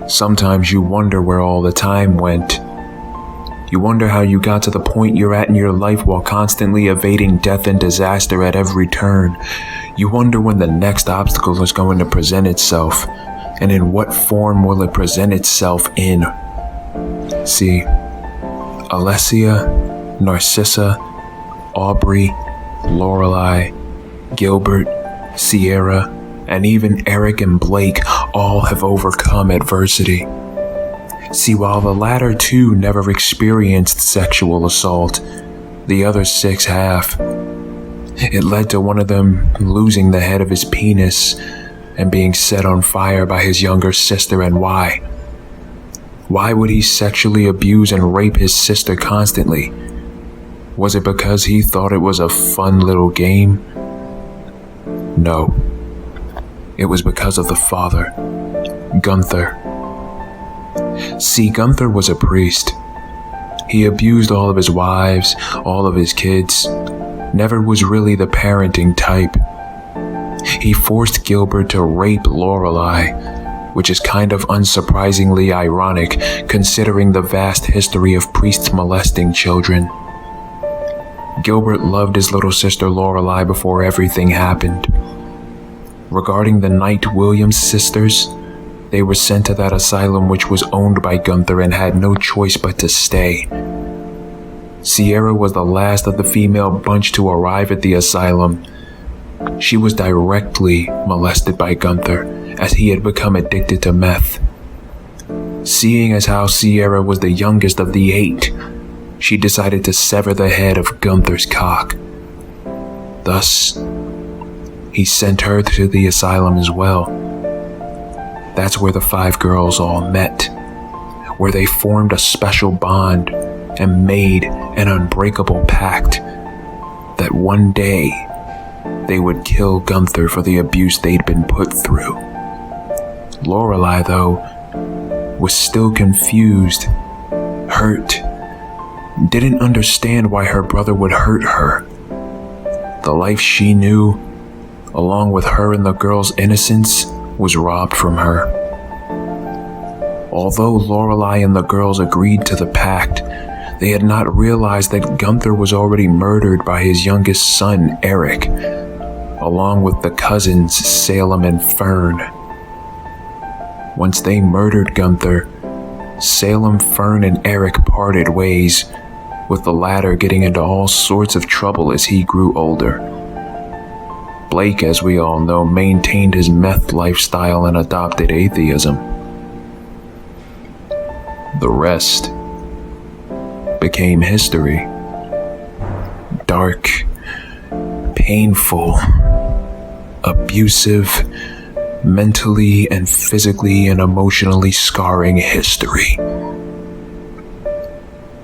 Sometimes you wonder where all the time went. You wonder how you got to the point you're at in your life while constantly evading death and disaster at every turn. You wonder when the next obstacle is going to present itself, and in what form will it present itself in. See, Alessia, Narcissa, Aubrey, Lorelei, Gilbert, Sierra, and even Eric and Blake all have overcome adversity. See, while the latter two never experienced sexual assault, the other 6 have. It led to one of them losing the head of his penis and being set on fire by his younger sister. And why? Why would he sexually abuse and rape his sister constantly? Was it because he thought it was a fun little game? No. It was because of the father, Gunther. See, Gunther was a priest. He abused all of his wives, all of his kids, never was really the parenting type. He forced Gilbert to rape Lorelei, which is kind of unsurprisingly ironic considering the vast history of priests molesting children. Gilbert loved his little sister Lorelei before everything happened. Regarding the Knight Williams sisters, they were sent to that asylum which was owned by Gunther and had no choice but to stay. Sierra was the last of the female bunch to arrive at the asylum. She was directly molested by Gunther as he had become addicted to meth. Seeing as how Sierra was the youngest of the 8, she decided to sever the head of Gunther's cock. Thus, he sent her to the asylum as well. That's where the 5 girls all met, where they formed a special bond and made an unbreakable pact that one day they would kill Gunther for the abuse they'd been put through. Lorelei, though, was still confused, hurt, didn't understand why her brother would hurt her. The life she knew, along with her and the girl's innocence, was robbed from her. Although Lorelei and the girls agreed to the pact, they had not realized that Gunther was already murdered by his youngest son, Eric, along with the cousins Salem and Fern. Once they murdered Gunther, Salem, Fern, and Eric parted ways, with the latter getting into all sorts of trouble as he grew older. Blake, as we all know, maintained his meth lifestyle and adopted atheism. The rest became history. Dark, painful, abusive, mentally and physically and emotionally scarring history.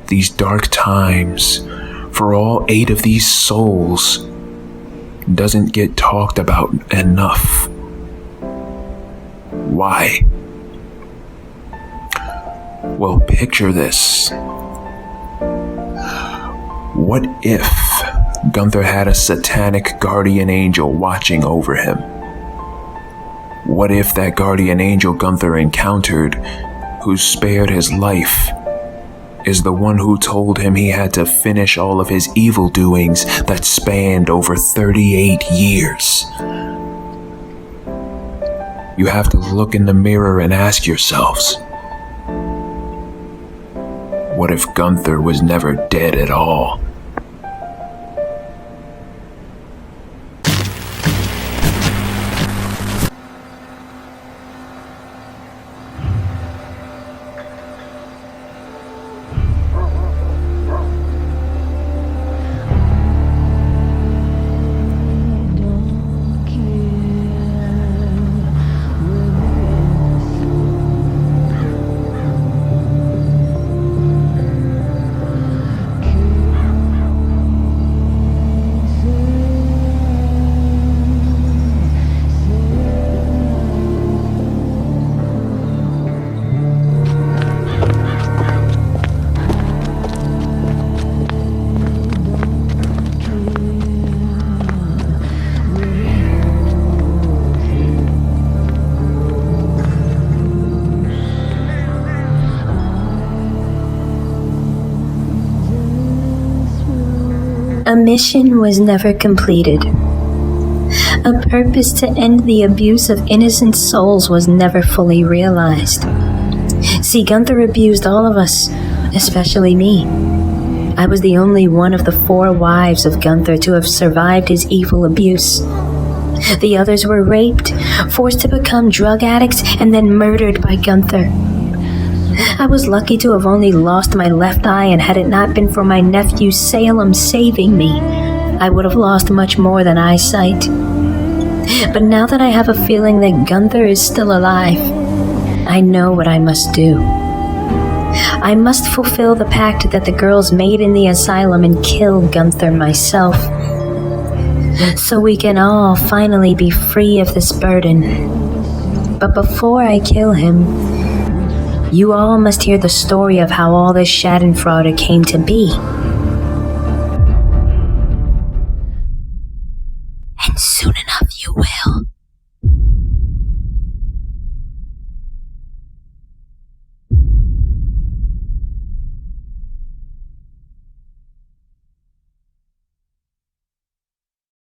These dark times, for all 8 of these souls, doesn't get talked about enough. Why? Well, picture this. What if Gunther had a satanic guardian angel watching over him? What if that guardian angel Gunther encountered, who spared his life, is the one who told him he had to finish all of his evil doings that spanned over 38 years? You have to look in the mirror and ask yourselves, what if Gunther was never dead at all? A mission was never completed. A purpose to end the abuse of innocent souls was never fully realized. See, Gunther abused all of us, especially me. I was the only one of the 4 wives of Gunther to have survived his evil abuse. The others were raped, forced to become drug addicts, and then murdered by Gunther. I was lucky to have only lost my left eye, and had it not been for my nephew Salem saving me, I would have lost much more than eyesight. But now that I have a feeling that Gunther is still alive, I know what I must do. I must fulfill the pact that the girls made in the asylum and kill Gunther myself, so we can all finally be free of this burden. But before I kill him, you all must hear the story of how all this schadenfreude came to be.